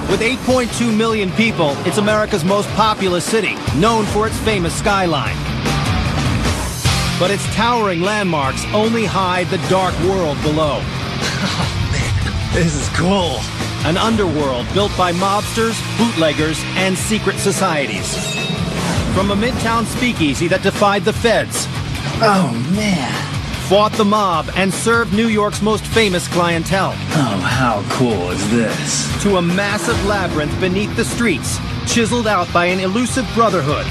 With 8.2 million people, it's America's most populous city, known for its famous skyline. But its towering landmarks only hide the dark world below. Oh, man, this is cool. An underworld built by mobsters, bootleggers, and secret societies. From a midtown speakeasy that defied the feds. Oh, man. Fought the mob and served New York's most famous clientele. Oh, how cool is this? To a massive labyrinth beneath the streets, chiseled out by an elusive brotherhood.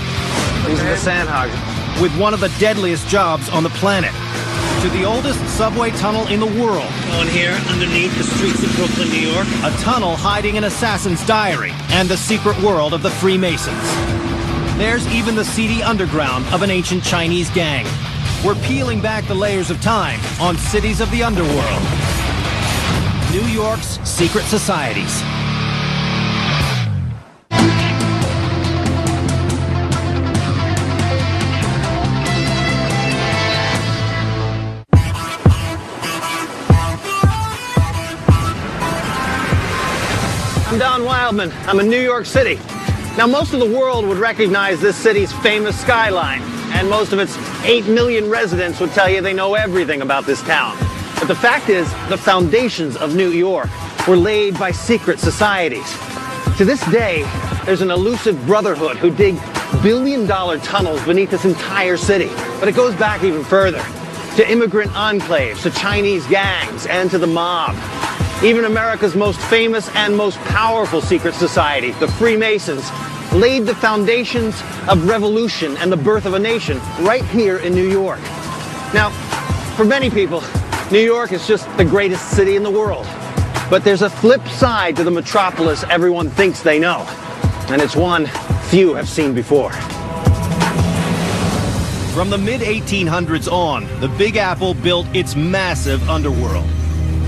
These are the Sandhog. With one of the deadliest jobs on the planet. To the oldest subway tunnel in the world. Going here, underneath the streets of Brooklyn, New York. A tunnel hiding an assassin's diary and the secret world of the Freemasons. There's even the seedy underground of an ancient Chinese gang. We're peeling back the layers of time on Cities of the Underworld. New York's secret societies. I'm Don Wildman. I'm in New York City. Now, most of the world would recognize this city's famous skyline, and most of its 8 million residents would tell you they know everything about this town. But the fact is, the foundations of New York were laid by secret societies. To this day, there's an elusive brotherhood who dig billion-dollar tunnels beneath this entire city. But it goes back even further, to immigrant enclaves, to Chinese gangs, and to the mob. Even America's most famous and most powerful secret society, the Freemasons, laid the foundations of revolution and the birth of a nation right here in New York. Now, for many people, New York is just the greatest city in the world. But there's a flip side to the metropolis everyone thinks they know. And it's one few have seen before. From the mid-1800s on, the Big Apple built its massive underworld.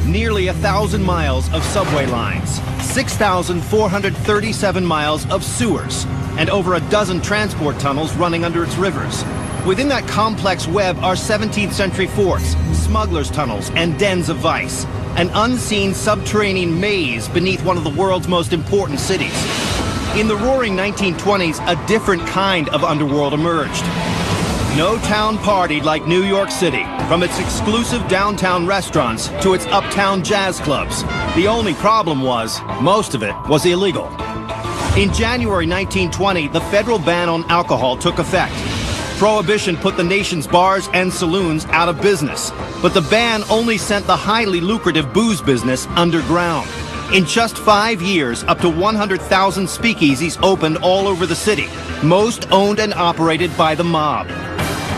Nearly 1,000 miles of subway lines, 6,437 miles of sewers, and over a dozen transport tunnels running under its rivers. Within that complex web are 17th century forts, smugglers' tunnels, and dens of vice. An unseen subterranean maze beneath one of the world's most important cities. In the roaring 1920s, a different kind of underworld emerged. No town partied like New York City, from its exclusive downtown restaurants to its uptown jazz clubs. The only problem was, most of it was illegal. In January 1920, the federal ban on alcohol took effect. Prohibition put the nation's bars and saloons out of business, but the ban only sent the highly lucrative booze business underground. In just 5 years, up to 100,000 speakeasies opened all over the city, most owned and operated by the mob.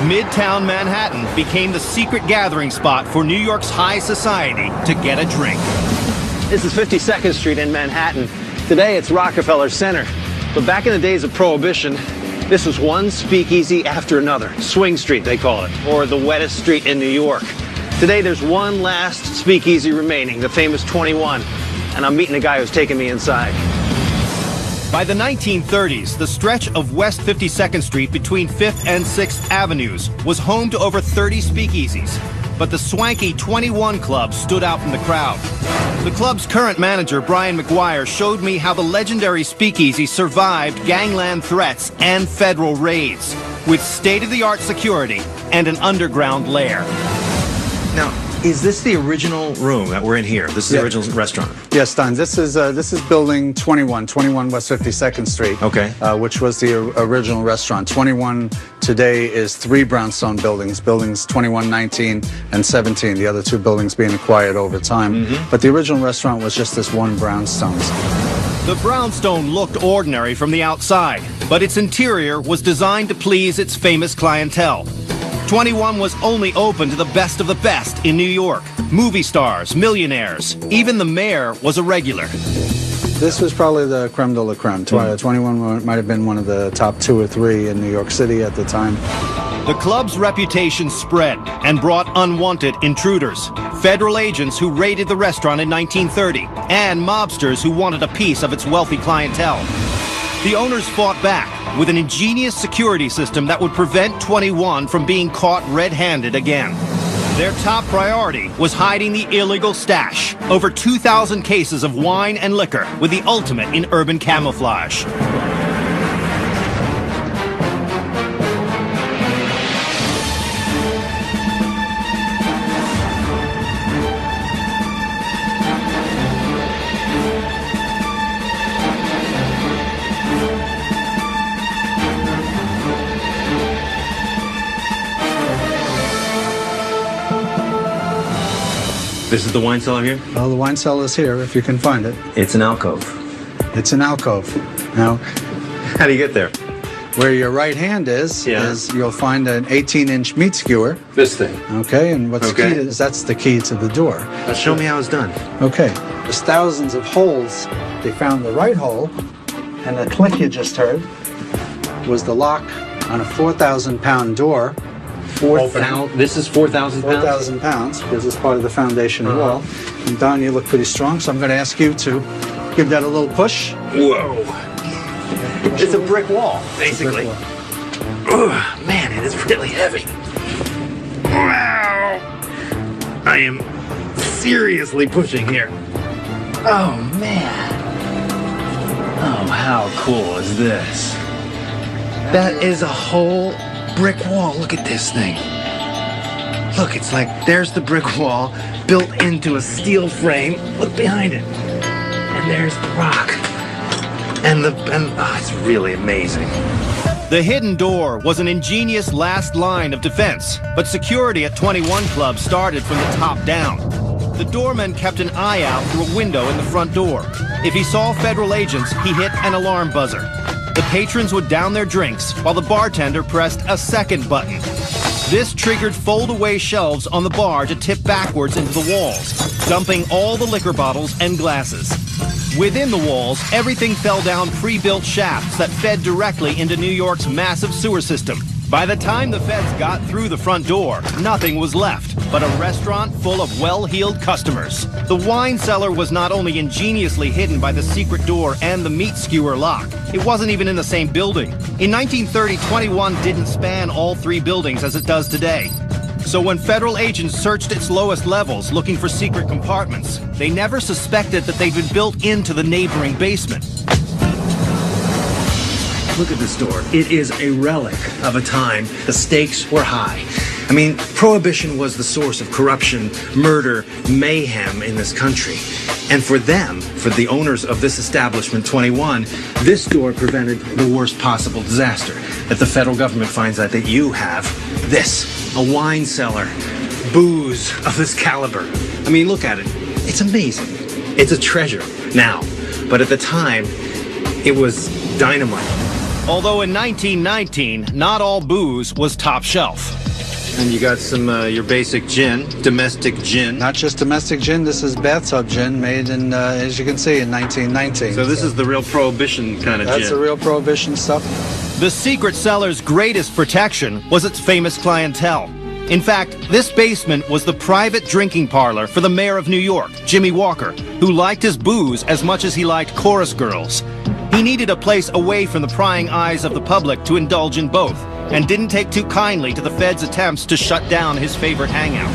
Midtown Manhattan became the secret gathering spot for New York's high society to get a drink. This is 52nd Street in Manhattan. Today it's Rockefeller Center. But back in the days of Prohibition, this was one speakeasy after another. Swing Street, they call it, or the wettest street in New York. Today there's one last speakeasy remaining, the famous 21. And I'm meeting a guy who's taking me inside. By the 1930s, the stretch of West 52nd Street between 5th and 6th Avenues was home to over 30 speakeasies, but the swanky 21 Club stood out from the crowd. The club's current manager, Brian McGuire, showed me how the legendary speakeasy survived gangland threats and federal raids, with state-of-the-art security and an underground lair. Now, is this the original room that we're in here? This is the original restaurant? Yes, Don. This is building 21 West 52nd Street. Okay. Which was the original restaurant. 21 today is 3 brownstone buildings 21, 19, and 17. The other 2 buildings being acquired over time. But the original restaurant was just this one brownstone. The brownstone looked ordinary from the outside, but its interior was designed to please its famous clientele. 21 was only open to the best of the best in New York. Movie stars, millionaires, even the mayor was a regular. This was probably the creme de la creme. 21 might have been one of the top 2 or 3 in New York City at the time. The club's reputation spread and brought unwanted intruders, federal agents who raided the restaurant in 1930, and mobsters who wanted a piece of its wealthy clientele. The owners fought back with an ingenious security system that would prevent 21 from being caught red-handed again. Their top priority was hiding the illegal stash. Over 2,000 cases of wine and liquor with the ultimate in urban camouflage. This is the wine cellar here? Well, the wine cellar is here, if you can find it. It's an alcove. It's an alcove. Now, How do you get there? where your right hand is you'll find an 18-inch meat skewer. This thing. Okay, and what's Okay. key to, is that's the key to the door. Show me how it's done. Okay, there's thousands of holes. They found the right hole, and the click you just heard was the lock on a 4,000-pound door. This is 4,000 pounds? 4,000 pounds, because it's part of the foundation wall. And Don, you look pretty strong, so I'm going to ask you to give that a little push. Whoa. It's a brick wall, basically. Brick wall. Ugh, man, it is really heavy. Wow. I am seriously pushing here. Oh, man. Oh, how cool is this? That is a whole brick wall. Look at this thing. Look, it's like there's the brick wall built into a steel frame. Look behind it. And there's the rock. And it's really amazing. The hidden door was an ingenious last line of defense, but security at 21 Club started from the top down. The doorman kept an eye out through a window in the front door. If he saw federal agents, he hit an alarm buzzer. The patrons would down their drinks while the bartender pressed a second button. This triggered fold-away shelves on the bar to tip backwards into the walls, dumping all the liquor bottles and glasses. Within the walls, everything fell down pre-built shafts that fed directly into New York's massive sewer system. By the time the feds got through the front door, nothing was left but a restaurant full of well-heeled customers. The wine cellar was not only ingeniously hidden by the secret door and the meat skewer lock, it wasn't even in the same building. In 1930, 21 didn't span all three buildings as it does today. So when federal agents searched its lowest levels looking for secret compartments, they never suspected that they'd been built into the neighboring basement. Look at this door. It is a relic of a time the stakes were high. I mean, Prohibition was the source of corruption, murder, mayhem in this country. And for them, for the owners of this establishment, 21, this door prevented the worst possible disaster. That the federal government finds out that you have this, a wine cellar, booze of this caliber. I mean, look at it. It's amazing. It's a treasure now. But at the time, it was dynamite. Although in 1919, not all booze was top shelf. And you got some, your basic gin, domestic gin. Not just domestic gin, this is bathtub gin made in, as you can see, in 1919. So this is the real Prohibition kind of gin. That's the real Prohibition stuff. The secret cellar's greatest protection was its famous clientele. In fact, this basement was the private drinking parlor for the mayor of New York, Jimmy Walker, who liked his booze as much as he liked chorus girls. He needed a place away from the prying eyes of the public to indulge in both, and didn't take too kindly to the Fed's attempts to shut down his favorite hangout.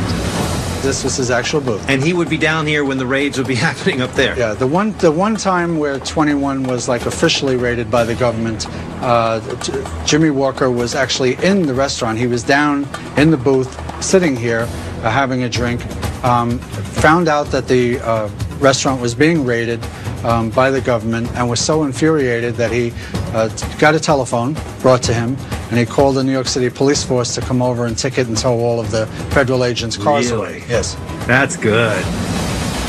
This was his actual booth. And he would be down here when the raids would be happening up there. Yeah, the one time where 21 was like officially raided by the government, Jimmy Walker was actually in the restaurant. He was down in the booth, sitting here, having a drink, found out that the restaurant was being raided by the government, and was so infuriated that he got a telephone brought to him, and he called the New York City police force to come over and ticket and tow all of the federal agents' cars away. Yes. That's good.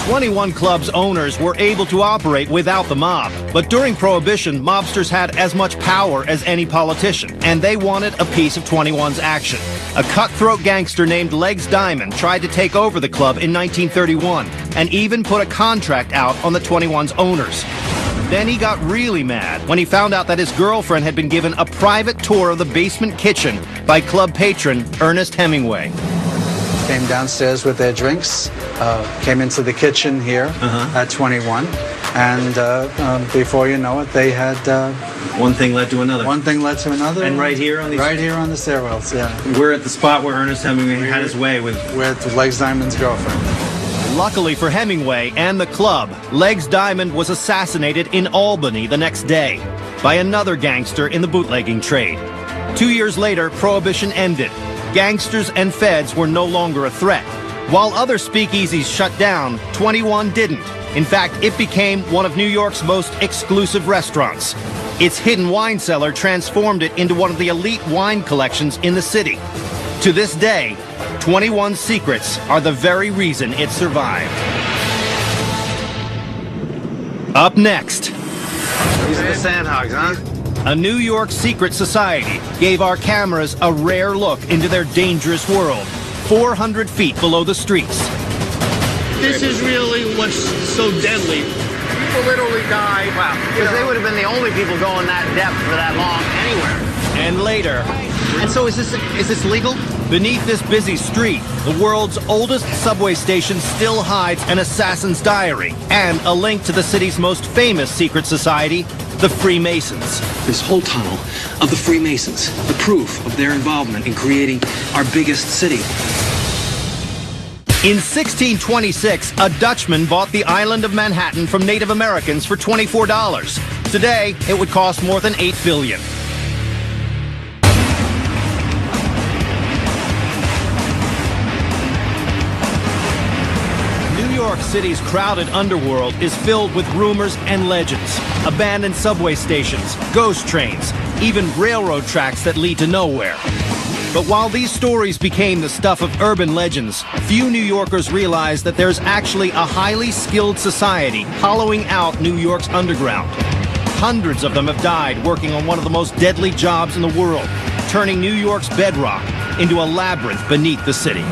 21 Club's owners were able to operate without the mob, but during Prohibition, mobsters had as much power as any politician, and they wanted a piece of 21's action. A cutthroat gangster named Legs Diamond tried to take over the club in 1931, and even put a contract out on the 21's owners. Then he got really mad when he found out that his girlfriend had been given a private tour of the basement kitchen by club patron Ernest Hemingway. Came downstairs with their drinks, came into the kitchen here at 21, And before you know it, they had One thing led to another. one thing led to another. And right here on these... Right here on the stairwells, yeah. We're at the spot where Ernest Hemingway had his way with... With Legs Diamond's girlfriend. Luckily for Hemingway and the club, Legs Diamond was assassinated in Albany the next day by another gangster in the bootlegging trade. 2 years later, Prohibition ended. Gangsters and feds were no longer a threat. While other speakeasies shut down, 21 didn't. In fact, it became one of New York's most exclusive restaurants. Its hidden wine cellar transformed it into one of the elite wine collections in the city. To this day, 21 Secrets are the very reason it survived. Up next, These are the Sandhogs, huh? a New York secret society gave our cameras a rare look into their dangerous world, 400 feet below the streets. This is really what's so deadly. People literally die. Wow, because they would have been the only people going that depth for that long anywhere. And later, And so is this legal? beneath this busy street, the world's oldest subway station still hides an assassin's diary and a link to the city's most famous secret society, the Freemasons. This whole tunnel of the Freemasons, the proof of their involvement in creating our biggest city. In 1626, a Dutchman bought the island of Manhattan from Native Americans for $24. Today, it would cost more than $8 billion. New York City's crowded underworld is filled with rumors and legends. Abandoned subway stations, ghost trains, even railroad tracks that lead to nowhere. But while these stories became the stuff of urban legends, few New Yorkers realize that there's actually a highly skilled society hollowing out New York's underground. Hundreds of them have died working on one of the most deadly jobs in the world, turning New York's bedrock into a labyrinth beneath the city.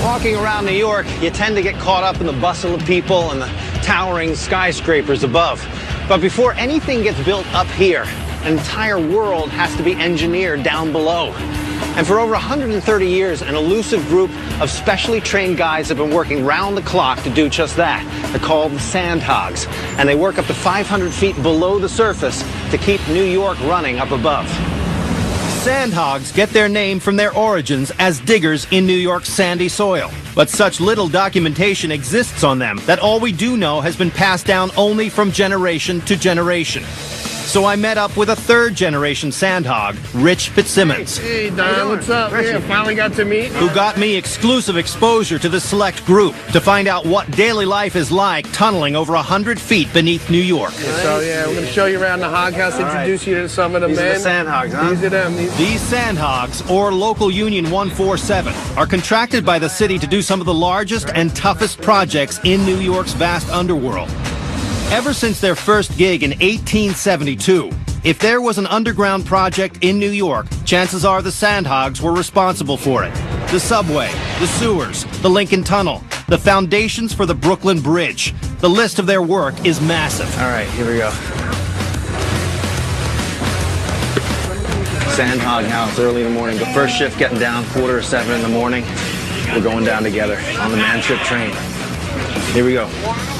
Walking around New York, you tend to get caught up in the bustle of people and the towering skyscrapers above. But before anything gets built up here, an entire world has to be engineered down below. And for over 130 years, an elusive group of specially trained guys have been working round the clock to do just that. They're called the Sandhogs, and they work up to 500 feet below the surface to keep New York running up above. Sandhogs get their name from their origins as diggers in New York's sandy soil. But such little documentation exists on them that all we do know has been passed down only from generation to generation. So I met up with a third-generation Sandhog, Rich Fitzsimmons, Hey, Don, what's up? Yeah, finally got to meet. who got me exclusive exposure to the select group to find out what daily life is like tunneling over 100 feet beneath New York. So, yeah, we're going to show you around the hog house, introduce you to some of the These men. are the Sandhogs, huh? These are them. These Sandhogs, or Local Union 147, are contracted by the city to do some of the largest and toughest projects in New York's vast underworld. Ever since their first gig in 1872, if there was an underground project in New York, chances are the Sandhogs were responsible for it. The subway, the sewers, the Lincoln Tunnel, the foundations for the Brooklyn Bridge. The list of their work is massive. All right, here we go. Sandhog house early in the morning. The first shift getting down 6:45 in the morning. We're going down together on the man trip train. Here we go.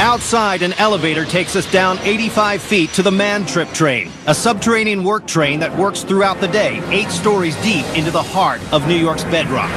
Outside, an elevator takes us down 85 feet to the Man Trip train, a subterranean work train that works throughout the day, 8 stories deep into the heart of New York's bedrock.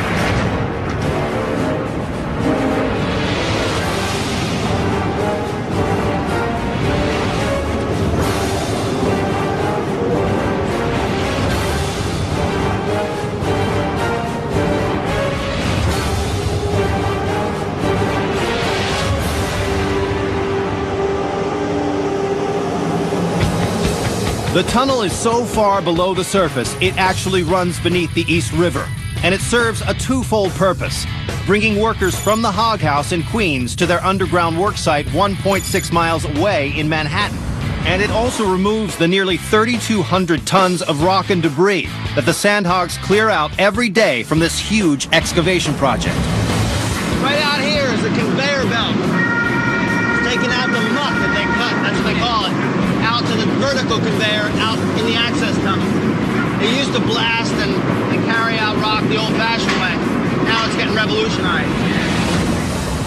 The tunnel is so far below the surface, it actually runs beneath the East River. And it serves a twofold purpose, bringing workers from the Hog House in Queens to their underground worksite 1.6 miles away in Manhattan. And it also removes the nearly 3,200 tons of rock and debris that the Sandhogs clear out every day from this huge excavation project. Right out here is the conveyor belt. It's taking out the muck that they cut, that's what they call it, out to the vertical conveyor out in the access tunnel. They used to blast and carry out rock the old-fashioned way. Now it's getting revolutionized.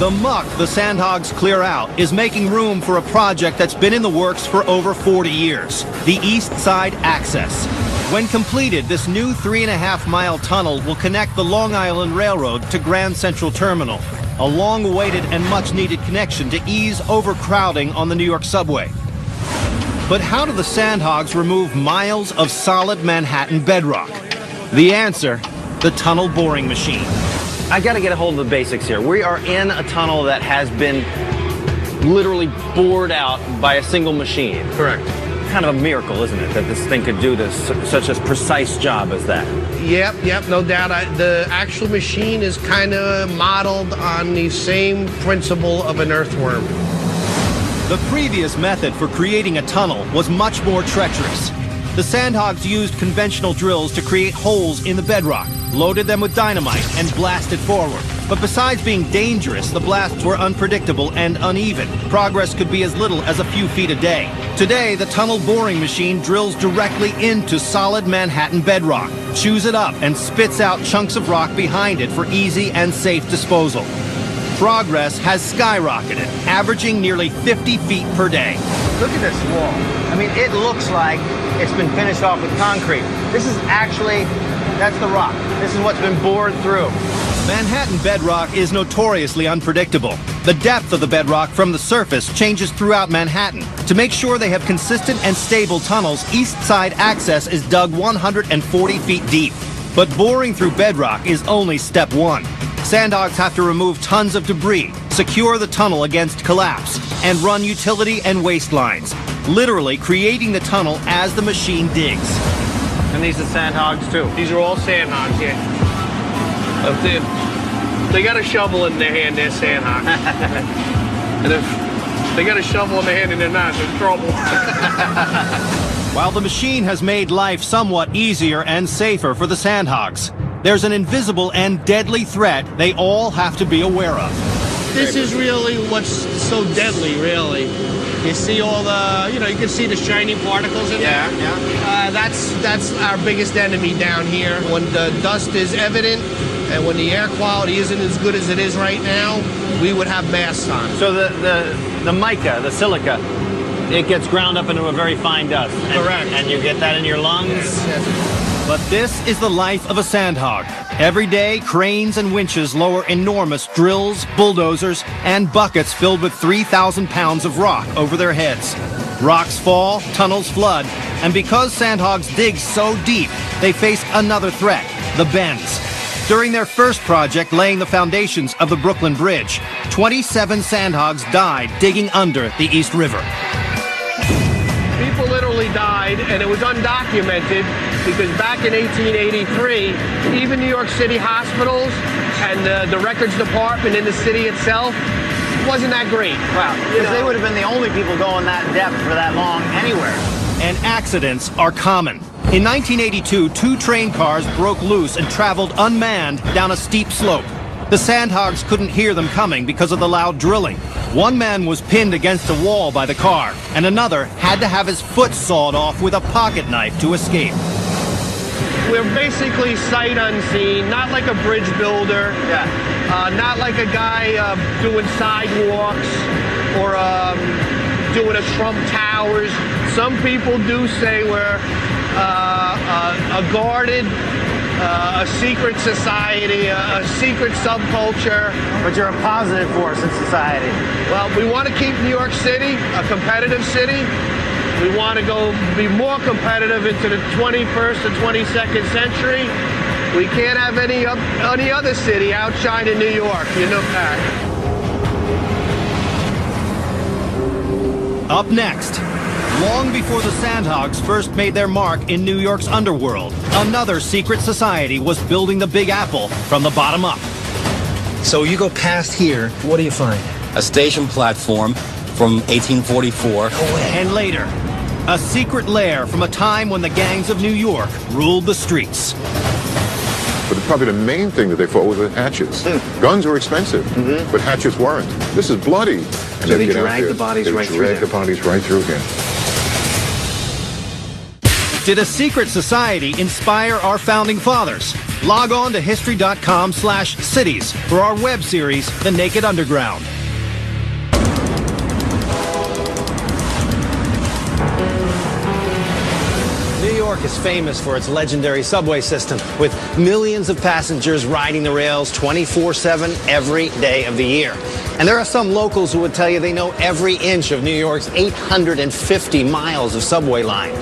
The muck the Sandhogs clear out is making room for a project that's been in the works for over 40 years, the East Side Access. When completed, this new 3.5-mile tunnel will connect the Long Island Railroad to Grand Central Terminal, a long-awaited and much-needed connection to ease overcrowding on the New York subway. But how do the Sandhogs remove miles of solid Manhattan bedrock? The answer, the tunnel boring machine. I got to get a hold of the basics here. We are in a tunnel that has been literally bored out by a single machine. Correct. Kind of a miracle, isn't it, that this thing could do this such a precise job as that? Yep, no doubt. The actual machine is kind of modeled on the same principle of an earthworm. The previous method for creating a tunnel was much more treacherous. The Sandhogs used conventional drills to create holes in the bedrock, loaded them with dynamite, and blasted forward. But besides being dangerous, the blasts were unpredictable and uneven. Progress could be as little as a few feet a day. Today, the tunnel boring machine drills directly into solid Manhattan bedrock, chews it up, and spits out chunks of rock behind it for easy and safe disposal. Progress has skyrocketed, averaging nearly 50 feet per day. Look at this wall. I mean, it looks like it's been finished off with concrete. This is actually, that's the rock. This is what's been bored through. Manhattan bedrock is notoriously unpredictable. The depth of the bedrock from the surface changes throughout Manhattan. To make sure they have consistent and stable tunnels, East Side Access is dug 140 feet deep. But boring through bedrock is only step one. Sandhogs have to remove tons of debris, secure the tunnel against collapse, and run utility and waste lines, literally creating the tunnel as the machine digs. And these are Sandhogs too. These are all Sandhogs, yeah. If they got a shovel in their hand, they're Sandhogs. And if they got a shovel in their hand and they're not, they're in trouble. While the machine has made life somewhat easier and safer for the Sandhogs, there's an invisible and deadly threat they all have to be aware of. This is really what's so deadly, really. You see all the, you can see the shiny particles in there. Yeah. That's our biggest enemy down here. When the dust is evident and when the air quality isn't as good as it is right now, we would have masks on. So the mica, the silica, it gets ground up into a very fine dust. Correct. And you get that in your lungs? Yes. But this is the life of a Sandhog. Every day, cranes and winches lower enormous drills, bulldozers, and buckets filled with 3,000 pounds of rock over their heads. Rocks fall, tunnels flood, and because Sandhogs dig so deep, they face another threat, the bends. During their first project laying the foundations of the Brooklyn Bridge, 27 Sandhogs died digging under the East River. People literally died, and it was undocumented because back in 1883, even New York City hospitals and the records department in the city itself wasn't that great. Wow, because they would have been the only people going that depth for that long anywhere. And accidents are common. In 1982, 2 train cars broke loose and traveled unmanned down a steep slope. The Sandhogs couldn't hear them coming because of the loud drilling. One man was pinned against a wall by the car, and another had to have his foot sawed off with a pocket knife to escape. We're basically sight unseen, not like a bridge builder, not like a guy doing sidewalks or doing a Trump Towers. Some people do say we're a guarded, a secret society, a secret subculture. But you're a positive force in society. Well, we want to keep New York City a competitive city. We want to go be more competitive into the 21st and 22nd century. We can't have any other city outshining New York, you know that. Up next, long before the Sandhogs first made their mark in New York's underworld, another secret society was building the Big Apple from the bottom up. So you go past here, what do you find? A station platform from 1844. And later, a secret lair from a time when the gangs of New York ruled the streets. But probably the main thing that they fought was the hatchets. Guns were expensive, but hatchets weren't. This is bloody. And so they drag the bodies right through there. Drag the bodies right through here. Did a secret society inspire our founding fathers? Log on to history.com/cities for our web series, The Naked Underground. New York is famous for its legendary subway system, with millions of passengers riding the rails 24/7 every day of the year. And there are some locals who would tell you they know every inch of New York's 850 miles of subway line.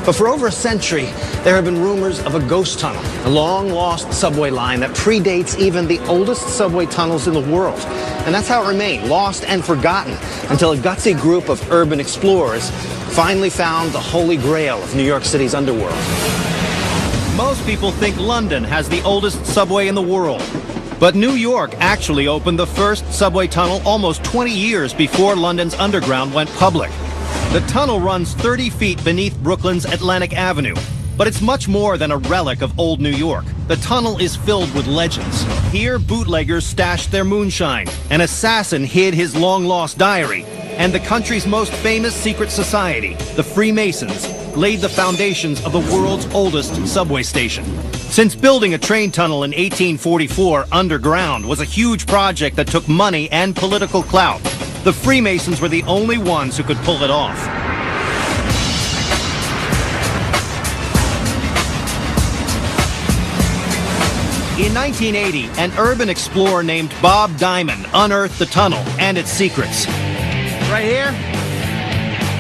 But for over a century, there have been rumors of a ghost tunnel, a long-lost subway line that predates even the oldest subway tunnels in the world. And that's how it remained, lost and forgotten, until a gutsy group of urban explorers finally found the holy grail of New York City's underworld. Most people think London has the oldest subway in the world. But New York actually opened the first subway tunnel almost 20 years before London's underground went public. The tunnel runs 30 feet beneath Brooklyn's Atlantic Avenue, but it's much more than a relic of old New York. The tunnel is filled with legends. Here, bootleggers stashed their moonshine, an assassin hid his long-lost diary, and the country's most famous secret society, the Freemasons, laid the foundations of the world's oldest subway station. Since building a train tunnel in 1844 underground was a huge project that took money and political clout, the Freemasons were the only ones who could pull it off. In 1980, an urban explorer named Bob Diamond unearthed the tunnel and its secrets. Right here?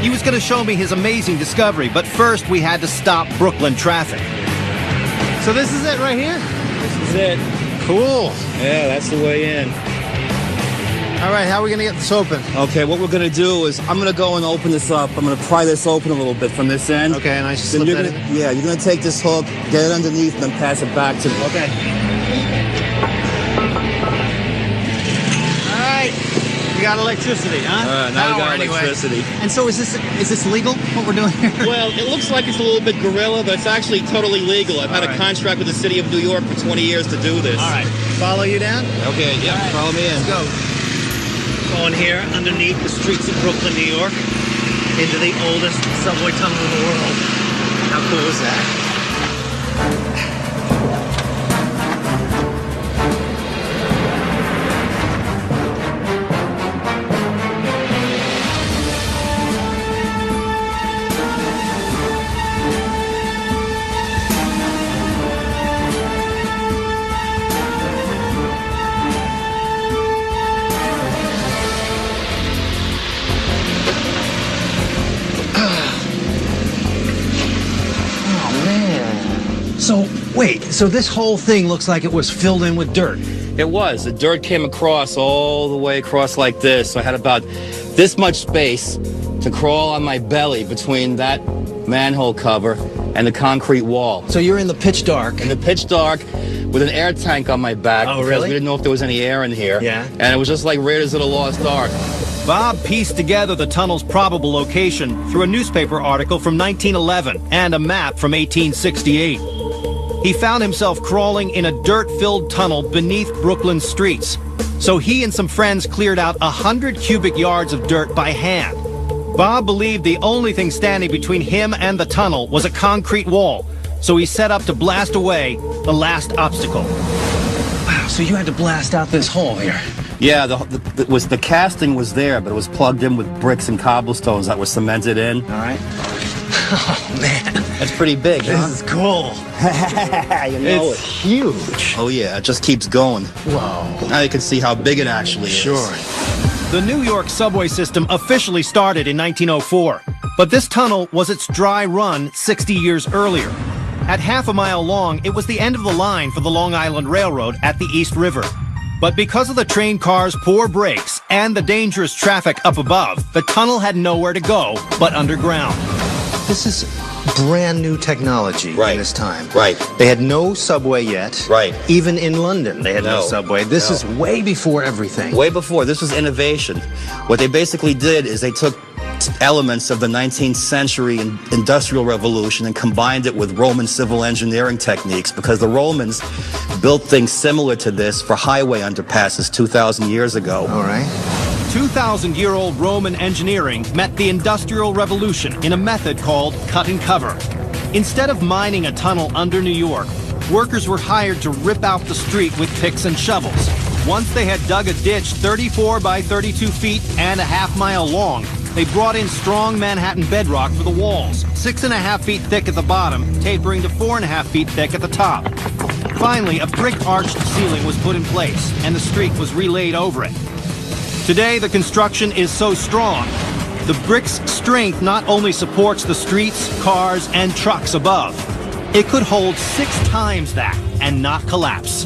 He was going to show me his amazing discovery, but first we had to stop Brooklyn traffic. So this is it right here? This is it. Cool. Yeah, that's the way in. All right, how are we going to get this open? Okay, what we're going to do is I'm going to go and open this up. I'm going to pry this open a little bit from this end. Okay, and I just Then slip you're that gonna, in? Yeah, you're going to take this hook, get it underneath, and then pass it back to me. Okay. All right. We got electricity, huh? Now we got electricity. And so is this legal, what we're doing here? Well, it looks like it's a little bit guerrilla, but it's actually totally legal. I've had a contract with the city of New York for 20 years to do this. All right. Follow you down? Okay, yeah, All right. follow me in. Let's go. Going here underneath the streets of Brooklyn, New York, into the oldest subway tunnel in the world. How cool is that? So, wait, so this whole thing looks like it was filled in with dirt. It was. The dirt came across all the way across like this. So I had about this much space to crawl on my belly between that manhole cover and the concrete wall. So you're in the pitch dark. In the pitch dark with an air tank on my back. Oh, because really? we didn't know if there was any air in here. Yeah. And it was just like Raiders of the Lost Ark. Bob pieced together the tunnel's probable location through a newspaper article from 1911 and a map from 1868. He found himself crawling in a dirt-filled tunnel beneath Brooklyn's streets. So he and some friends cleared out 100 cubic yards of dirt by hand. Bob believed the only thing standing between him and the tunnel was a concrete wall. So he set up to blast away the last obstacle. Wow, so you had to blast out this hole here. Yeah, the casting was there, but it was plugged in with bricks and cobblestones that were cemented in. All right. Oh, man. That's pretty big, huh? This is cool. You know It's huge. Oh, yeah, it just keeps going. Whoa. Now you can see how big it actually is. Sure. The New York subway system officially started in 1904, but this tunnel was its dry run 60 years earlier. At half a mile long, it was the end of the line for the Long Island Railroad at the East River. But because of the train cars' poor brakes and the dangerous traffic up above, the tunnel had nowhere to go but underground. This is brand new technology Right. in this time. Right. They had no subway yet. Right. Even in London, they had no No. subway. This No. is way before everything. Way before. This was innovation. What they basically did is they took elements of the 19th century industrial revolution and combined it with Roman civil engineering techniques, because the Romans built things similar to this for highway underpasses 2,000 years ago. All right. 2,000-year-old Roman engineering met the Industrial Revolution in a method called cut and cover. Instead of mining a tunnel under New York, workers were hired to rip out the street with picks and shovels. Once they had dug a ditch 34 by 32 feet and a half-mile long, they brought in strong Manhattan bedrock for the walls, 6.5 feet thick at the bottom, tapering to 4.5 feet thick at the top. Finally, a brick-arched ceiling was put in place, and the street was relaid over it. Today, the construction is so strong, the brick's strength not only supports the streets, cars, and trucks above, it could hold 6 times that and not collapse.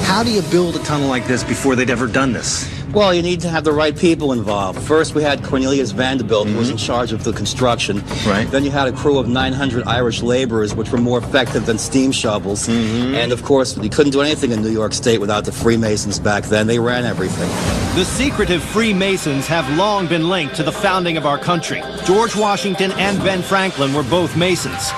How do you build a tunnel like this before they'd ever done this? Well, you need to have the right people involved. First, we had Cornelius Vanderbilt, who was in charge of the construction. Right. Then you had a crew of 900 Irish laborers, which were more effective than steam shovels. And, of course, you couldn't do anything in New York State without the Freemasons back then. They ran everything. The secretive Freemasons have long been linked to the founding of our country. George Washington and Ben Franklin were both Masons.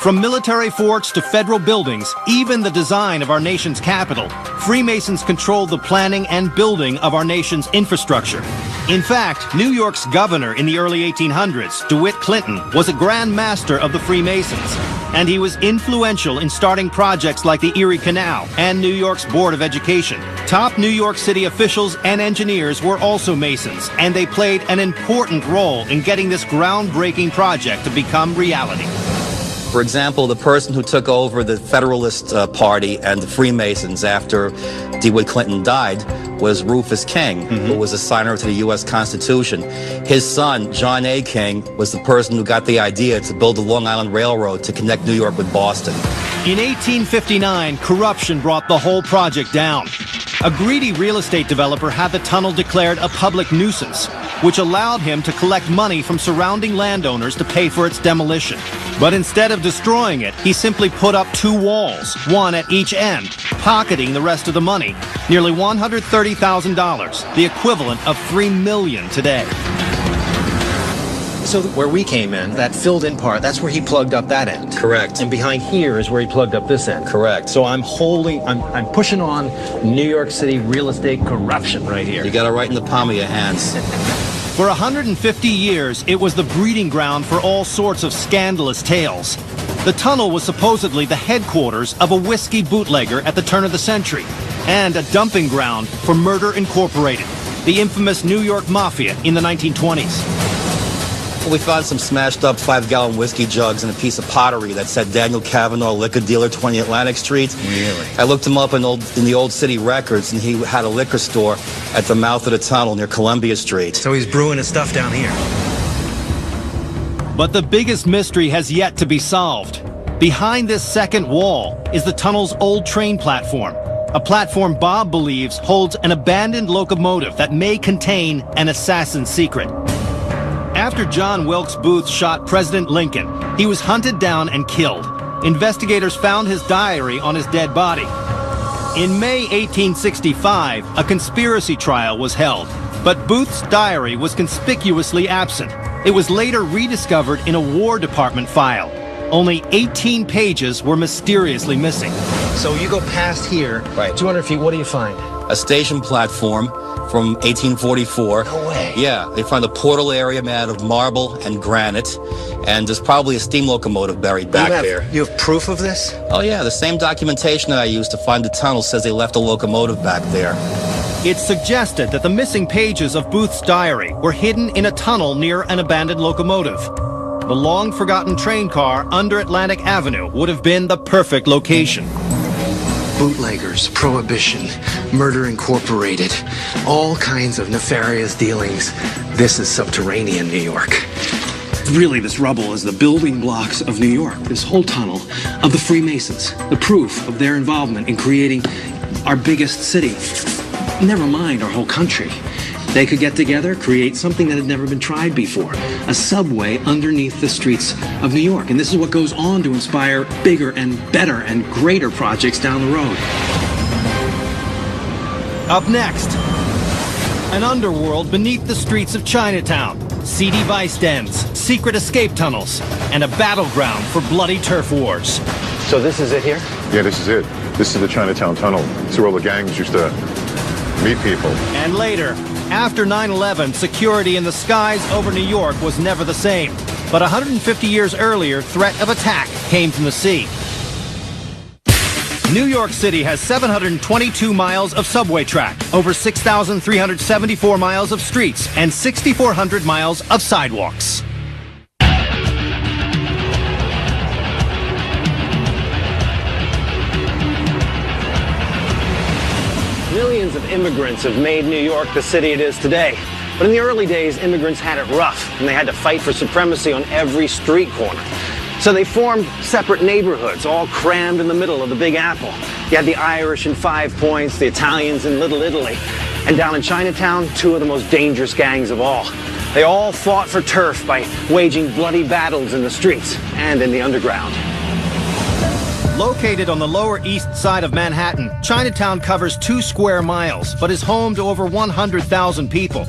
From military forts to federal buildings, even the design of our nation's capital, Freemasons controlled the planning and building of our nation's infrastructure. In fact, New York's governor in the early 1800s, DeWitt Clinton, was a Grand Master of the Freemasons, and he was influential in starting projects like the Erie Canal and New York's Board of Education. Top New York City officials and engineers were also Masons, and they played an important role in getting this groundbreaking project to become reality. For example, the person who took over the Federalist Party and the Freemasons after DeWitt Clinton died was Rufus King, who was a signer to the U.S. Constitution. His son, John A. King, was the person who got the idea to build the Long Island Railroad to connect New York with Boston. In 1859, corruption brought the whole project down. A greedy real estate developer had the tunnel declared a public nuisance, which allowed him to collect money from surrounding landowners to pay for its demolition. But instead of destroying it, he simply put up 2 walls, one at each end, pocketing the rest of the money, nearly $130,000, the equivalent of $3 million today. So where we came in, that filled-in part, that's where he plugged up that end. Correct. And behind here is where he plugged up this end. Correct. So I'm pushing on New York City real estate corruption right here. You got it right in the palm of your hands. For 150 years, it was the breeding ground for all sorts of scandalous tales. The tunnel was supposedly the headquarters of a whiskey bootlegger at the turn of the century, and a dumping ground for Murder Incorporated, the infamous New York Mafia in the 1920s. We found some smashed up 5-gallon whiskey jugs and a piece of pottery that said Daniel Cavanaugh, liquor dealer, 20 Atlantic Street. Really? I looked him up in the old city records, and he had a liquor store at the mouth of the tunnel near Columbia Street. So he's brewing his stuff down here. But the biggest mystery has yet to be solved. Behind this second wall is the tunnel's old train platform, a platform Bob believes holds an abandoned locomotive that may contain an assassin's secret. After John Wilkes Booth shot President Lincoln, he was hunted down and killed. Investigators found his diary on his dead body. In May 1865, a conspiracy trial was held, but Booth's diary was conspicuously absent. It was later rediscovered in a War Department file. Only 18 pages were mysteriously missing. So you go past here, Right. 200 feet, what do you find? A station platform from 1844. No way. Yeah, they find a portal area made out of marble and granite, and there's probably a steam locomotive buried back there. You have proof of this? Oh yeah, the same documentation that I used to find the tunnel says they left a locomotive back there. It's suggested that the missing pages of Booth's diary were hidden in a tunnel near an abandoned locomotive. The long-forgotten train car under Atlantic Avenue would have been the perfect location. Bootleggers, prohibition, Murder Incorporated, all kinds of nefarious dealings. This is subterranean New York. Really, this rubble is the building blocks of New York, this whole tunnel of the Freemasons, the proof of their involvement in creating our biggest city. Never mind our whole country. They could get together, create something that had never been tried before, a subway underneath the streets of New York. And this is what goes on to inspire bigger and better and greater projects down the road. Up next, an underworld beneath the streets of Chinatown, seedy vice dens, secret escape tunnels, and a battleground for bloody turf wars. So this is it here? Yeah, this is it. This is the Chinatown Tunnel. This is where all the gangs used to meet people. And later, after 9/11, security in the skies over New York was never the same. But 150 years earlier, threat of attack came from the sea. New York City has 722 miles of subway track, over 6,374 miles of streets, and 6,400 miles of sidewalks. Millions of immigrants have made New York the city it is today. But in the early days, immigrants had it rough, and they had to fight for supremacy on every street corner. So they formed separate neighborhoods, all crammed in the middle of the Big Apple. You had the Irish in Five Points, the Italians in Little Italy. And down in Chinatown, two of the most dangerous gangs of all. They all fought for turf by waging bloody battles in the streets and in the underground. Located on the Lower East Side of Manhattan, Chinatown covers 2 square miles, but is home to over 100,000 people.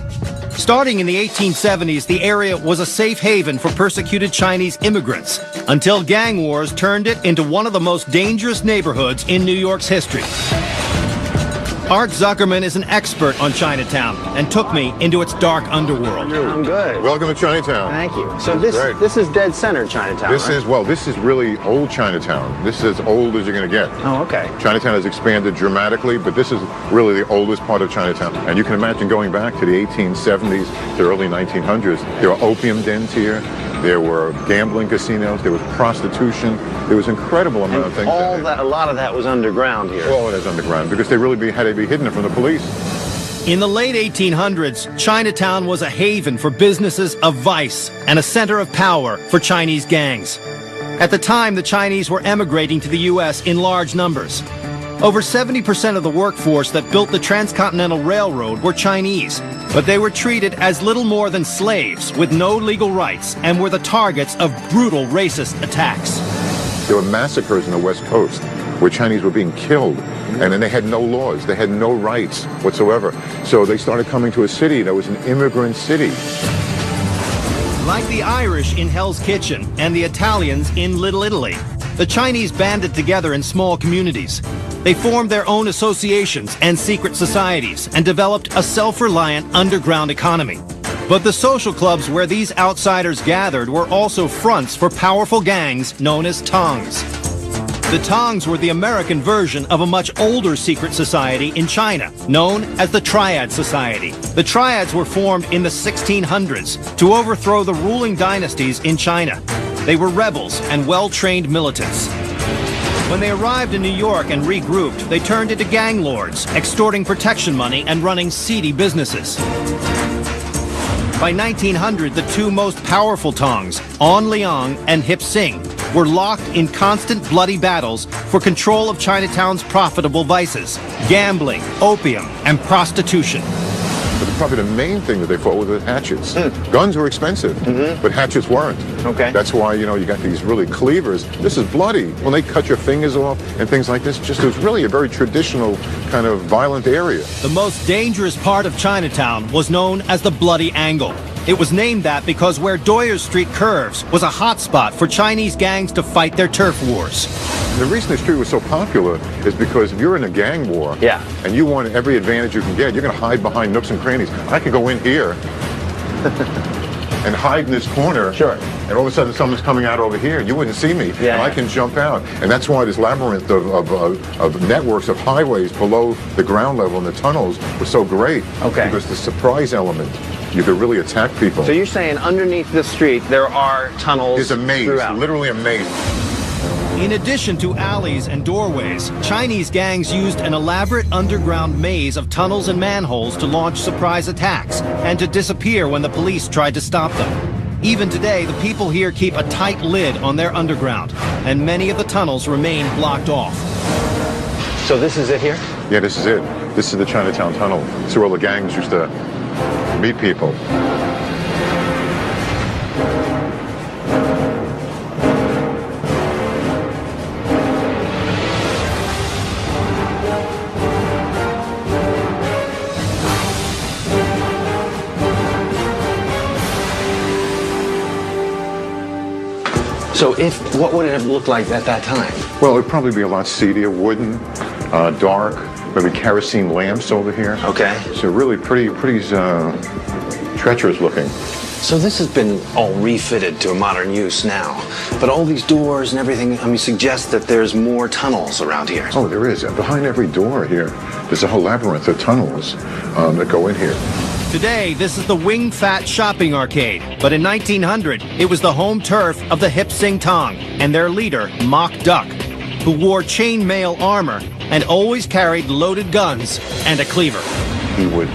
Starting in the 1870s, the area was a safe haven for persecuted Chinese immigrants, until gang wars turned it into one of the most dangerous neighborhoods in New York's history. Art Zuckerman is an expert on Chinatown and took me into its dark underworld. I'm good. Welcome to Chinatown. Thank you. So this is dead center Chinatown, This right? this is really old Chinatown. This is as old as you're going to get. Oh, okay. Chinatown has expanded dramatically, but this is really the oldest part of Chinatown. And you can imagine going back to the 1870s to early 1900s, there were opium dens here, there were gambling casinos, there was prostitution, there was an incredible amount of things. A lot of that was underground here. All of it is underground because they really had to be hidden from the police. In the late 1800s, Chinatown was a haven for businesses of vice and a center of power for Chinese gangs. At the time, the Chinese were emigrating to the U.S. in large numbers. Over 70% of the workforce that built the Transcontinental Railroad were Chinese, but they were treated as little more than slaves with no legal rights and were the targets of brutal racist attacks. There were massacres on the West Coast where Chinese were being killed, and then they had no laws, they had no rights whatsoever. So they started coming to a city that was an immigrant city. Like the Irish in Hell's Kitchen and the Italians in Little Italy, the Chinese banded together in small communities. They formed their own associations and secret societies and developed a self-reliant underground economy. But the social clubs where these outsiders gathered were also fronts for powerful gangs known as Tongs. The Tongs were the American version of a much older secret society in China, known as the Triad Society. The Triads were formed in the 1600s to overthrow the ruling dynasties in China. They were rebels and well-trained militants. When they arrived in New York and regrouped, they turned into gang lords, extorting protection money and running seedy businesses. By 1900, the two most powerful Tongs, An Liang and Hip Sing, were locked in constant bloody battles for control of Chinatown's profitable vices, gambling, opium, and prostitution. But probably the main thing that they fought with hatchets. Guns were expensive, but hatchets weren't. Okay. That's why, you got these really cleavers. This is bloody. When they cut your fingers off and things like this, it was really a very traditional kind of violent area. The most dangerous part of Chinatown was known as the Bloody Angle. It was named that because where Doyers Street curves was a hotspot for Chinese gangs to fight their turf wars. The reason the street was so popular is because if you're in a gang war and you want every advantage you can get, you're going to hide behind nooks and crannies. I could go in here and hide in this corner. Sure. And all of a sudden someone's coming out over here. You wouldn't see me. Yeah. And I can jump out. And that's why this labyrinth of networks of highways below the ground level and the tunnels was so great. Okay. Because the surprise element, you could really attack people. So you're saying underneath the street there are tunnels There's a maze, throughout. literally a maze. In addition to alleys and doorways, Chinese gangs used an elaborate underground maze of tunnels and manholes to launch surprise attacks and to disappear when the police tried to stop them. Even today, the people here keep a tight lid on their underground, and many of the tunnels remain blocked off. So this is it here? Yeah, this is it. This is the Chinatown Tunnel. This is where all the gangs used to meet people. So what would it have looked like at that time? Well, it would probably be a lot seedier, wooden, dark, maybe kerosene lamps over here. Okay. So really pretty treacherous looking. So this has been all refitted to a modern use now, but all these doors and everything, I mean, suggest that there's more tunnels around here. Oh, there is. Behind every door here, there's a whole labyrinth of tunnels that go in here. Today, this is the Wing Fat Shopping Arcade, but in 1900, it was the home turf of the Hip Sing Tong and their leader, Mock Duck, who wore chainmail armor and always carried loaded guns and a cleaver. He would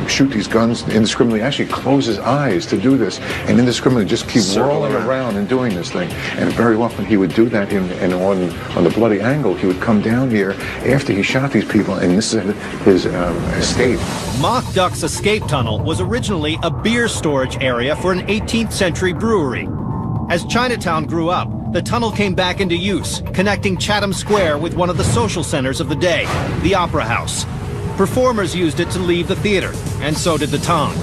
shoot these guns indiscriminately, actually close his eyes to do this, and indiscriminately just keep rolling around and doing this thing. And very often he would do that on the Bloody Angle. He would come down here after he shot these people, and this is his escape. Mock Duck's escape tunnel was originally a beer storage area for an 18th century brewery. As Chinatown grew up, the tunnel came back into use, connecting Chatham Square with one of the social centers of the day, the Opera House. Performers used it to leave the theater, and so did the Tong.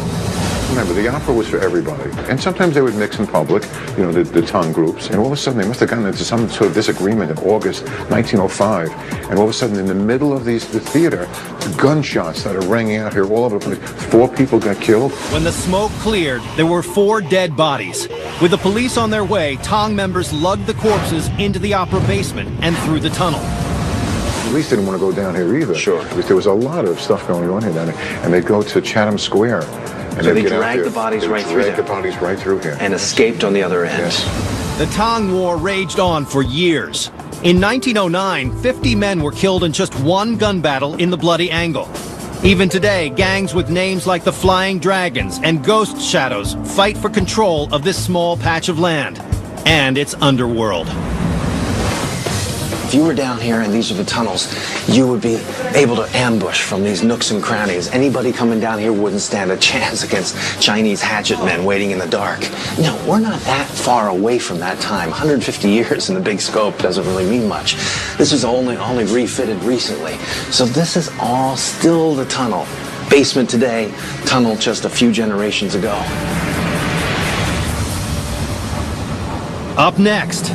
Remember, the opera was for everybody. And sometimes they would mix in public, you know, the Tong groups. And all of a sudden, they must have gotten into some sort of disagreement in August 1905. And all of a sudden, in the middle of the theater, gunshots started ringing out here all over the place. 4 people got killed. When the smoke cleared, there were 4 dead bodies. With the police on their way, Tong members lugged the corpses into the opera basement and through the tunnel. The police didn't want to go down here either. Sure. Because there was a lot of stuff going on here down there. And they'd go to Chatham Square. And So they'd they get out dragged there. the bodies They'd right through drag there. the bodies right through here. And escaped on the other end. Yes. The Tong War raged on for years. In 1909, 50 men were killed in just one gun battle in the Bloody Angle. Even today, gangs with names like the Flying Dragons and Ghost Shadows fight for control of this small patch of land and its underworld. If you were down here and these are the tunnels, you would be able to ambush from these nooks and crannies. Anybody coming down here wouldn't stand a chance against Chinese hatchet men waiting in the dark. No, we're not that far away from that time. 150 years in the big scope doesn't really mean much. This is only refitted recently. So this is all still the tunnel. Basement today, tunnel just a few generations ago. Up next,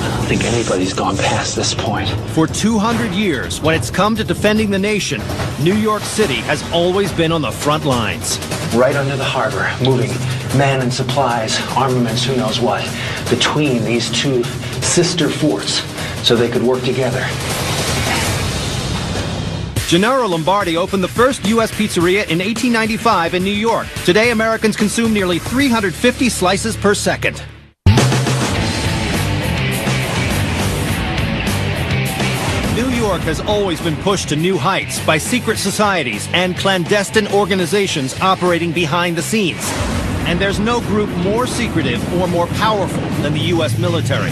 I don't think anybody's gone past this point. for 200 years, when it's come to defending the nation, New York City has always been on the front lines. Right under the harbor, moving men and supplies, armaments, who knows what, between these 2 sister forts so they could work together. Gennaro Lombardi opened the first U.S. pizzeria in 1895 in New York. Today, Americans consume nearly 350 slices per second. New York has always been pushed to new heights by secret societies and clandestine organizations operating behind the scenes. And there's no group more secretive or more powerful than the U.S. military.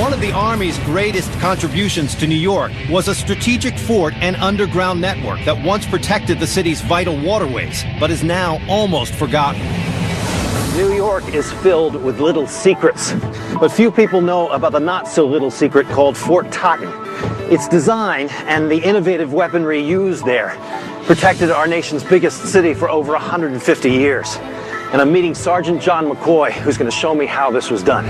One of the Army's greatest contributions to New York was a strategic fort and underground network that once protected the city's vital waterways, but is now almost forgotten. New York is filled with little secrets, but few people know about the not-so-little secret called Fort Totten. Its design and the innovative weaponry used there protected our nation's biggest city for over 150 years. And I'm meeting Sergeant John McCoy, who's going to show me how this was done.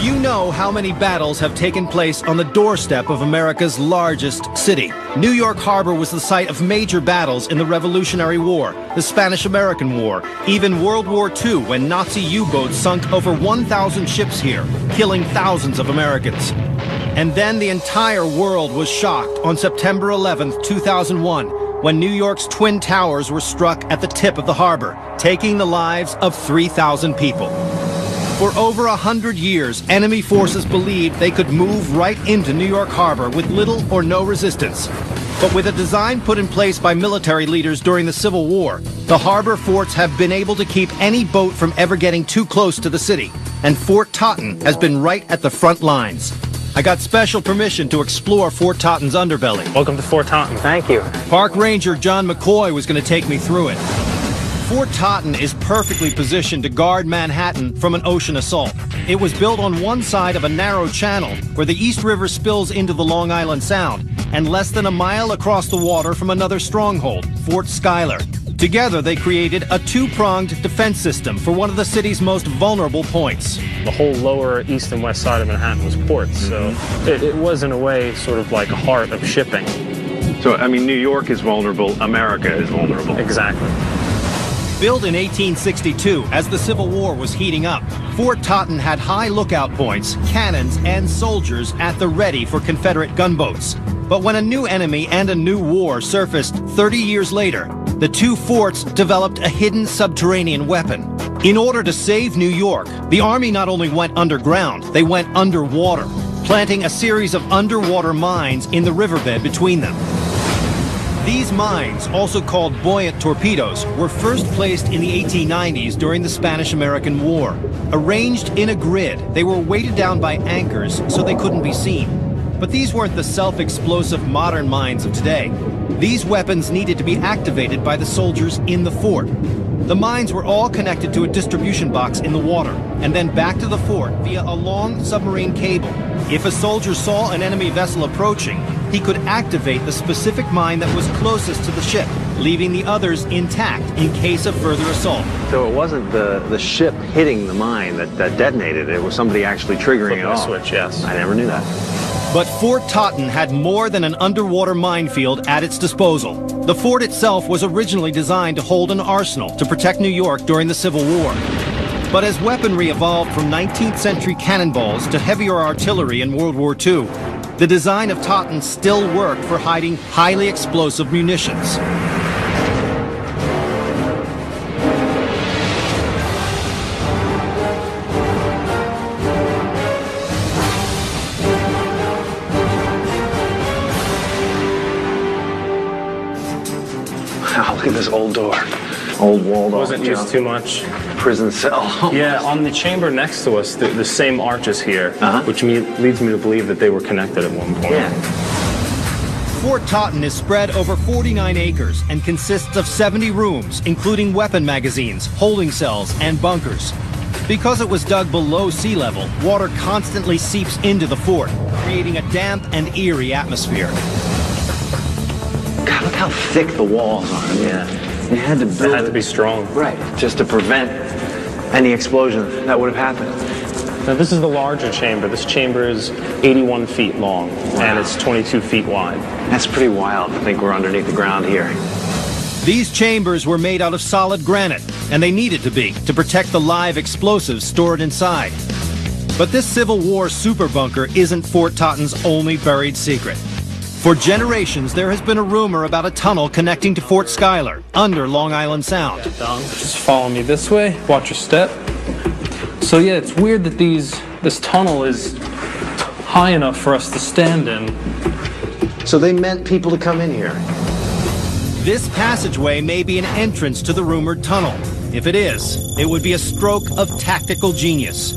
You know how many battles have taken place on the doorstep of America's largest city. New York Harbor was the site of major battles in the Revolutionary War, the Spanish-American War, even World War II, when Nazi U-boats sunk over 1,000 ships here, killing thousands of Americans. And then the entire world was shocked on September 11th, 2001, when New York's Twin Towers were struck at the tip of the harbor, taking the lives of 3,000 people. For over 100 years, enemy forces believed they could move right into New York Harbor with little or no resistance. But with a design put in place by military leaders during the Civil War, the harbor forts have been able to keep any boat from ever getting too close to the city. And Fort Totten has been right at the front lines. I got special permission to explore Fort Totten's underbelly. Welcome to Fort Totten. Thank you. Park Ranger John McCoy was going to take me through it. Fort Totten is perfectly positioned to guard Manhattan from an ocean assault. It was built on one side of a narrow channel where the East River spills into the Long Island Sound, and less than a mile across the water from another stronghold, Fort Schuyler. Together, they created a 2-pronged defense system for one of the city's most vulnerable points. The whole lower east and west side of Manhattan was ports, so it was in a way sort of like a heart of shipping. So, I mean, New York is vulnerable, America is vulnerable. Exactly. Built in 1862 as the Civil War was heating up, Fort Totten had high lookout points, cannons, and soldiers at the ready for Confederate gunboats. But when a new enemy and a new war surfaced 30 years later, the two forts developed a hidden subterranean weapon. In order to save New York, the Army not only went underground, they went underwater, planting a series of underwater mines in the riverbed between them. These mines, also called buoyant torpedoes, were first placed in the 1890s during the Spanish-American War. Arranged in a grid, they were weighted down by anchors so they couldn't be seen. But these weren't the self-explosive modern mines of today. These weapons needed to be activated by the soldiers in the fort. The mines were all connected to a distribution box in the water, and then back to the fort via a long submarine cable. If a soldier saw an enemy vessel approaching, he could activate the specific mine that was closest to the ship, leaving the others intact in case of further assault. So it wasn't the ship hitting the mine that detonated it. It was somebody actually triggering it off. Switch, yes. I never knew that. But Fort Totten had more than an underwater minefield at its disposal. The fort itself was originally designed to hold an arsenal to protect New York during the Civil War. But as weaponry evolved from 19th century cannonballs to heavier artillery in World War II, the design of Totten still worked for hiding highly explosive munitions. Wow, look at this old door. Old walled off. Wasn't used too much. Prison cell. Yeah, on the chamber next to us, the same arch is here, which leads me to believe that they were connected at one point. Yeah. Fort Totten is spread over 49 acres and consists of 70 rooms, including weapon magazines, holding cells, and bunkers. Because it was dug below sea level, water constantly seeps into the fort, creating a damp and eerie atmosphere. God, look how thick the walls are. Yeah. They had to build It had to be strong. Right, just to prevent any explosion that would have happened. Now this is the larger chamber. This chamber is 81 feet long, and it's 22 feet wide. That's pretty wild. I think we're underneath the ground here. These chambers were made out of solid granite, and they needed to be to protect the live explosives stored inside. But this Civil War super bunker isn't Fort Totten's only buried secret. For generations, there has been a rumor about a tunnel connecting to Fort Schuyler under Long Island Sound. Just follow me this way, watch your step. So yeah, it's weird that this tunnel is high enough for us to stand in. So they meant people to come in here. This passageway may be an entrance to the rumored tunnel. If it is, it would be a stroke of tactical genius.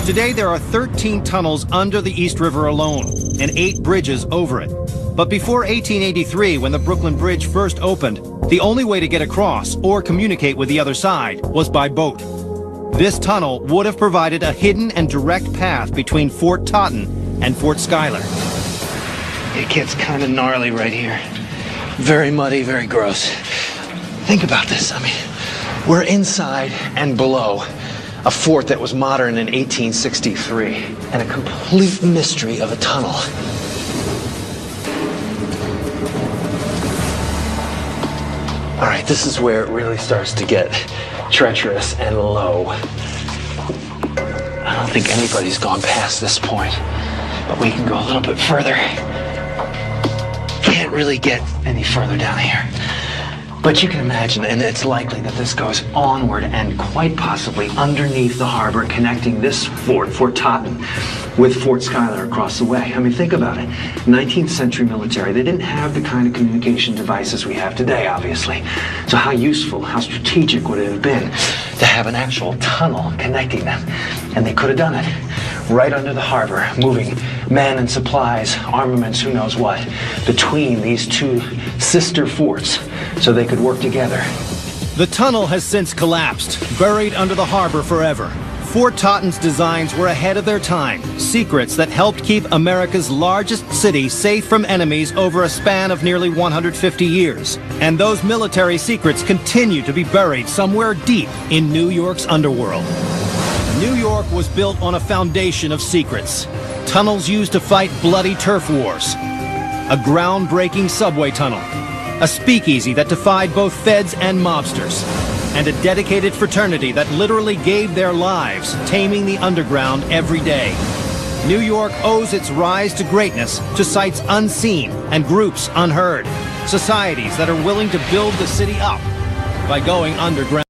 Today there are 13 tunnels under the East River alone, and 8 bridges over it. But before 1883, when the Brooklyn Bridge first opened, the only way to get across or communicate with the other side was by boat. This tunnel would have provided a hidden and direct path between Fort Totten and Fort Schuyler. It gets kind of gnarly right here. Very muddy, very gross. Think about this. I mean, we're inside and below a fort that was modern in 1863, and a complete mystery of a tunnel. All right, this is where it really starts to get treacherous and low. I don't think anybody's gone past this point, but we can go a little bit further. Can't really get any further down here. But you can imagine, and it's likely that this goes onward and quite possibly underneath the harbor, connecting this fort, Fort Totten, with Fort Schuyler across the way. I mean, think about it. 19th century military, they didn't have the kind of communication devices we have today, obviously. So how useful, how strategic would it have been to have an actual tunnel connecting them? And they could have done it right under the harbor, moving men and supplies, armaments, who knows what, between these two sister forts so they could work together. The tunnel has since collapsed, buried under the harbor forever. Fort Totten's designs were ahead of their time, secrets that helped keep America's largest city safe from enemies over a span of nearly 150 years. And those military secrets continue to be buried somewhere deep in New York's underworld. New York was built on a foundation of secrets. Tunnels used to fight bloody turf wars. A groundbreaking subway tunnel. A speakeasy that defied both feds and mobsters. and a dedicated fraternity that literally gave their lives taming the underground every day. New York owes its rise to greatness to sights unseen and groups unheard, societies that are willing to build the city up by going underground.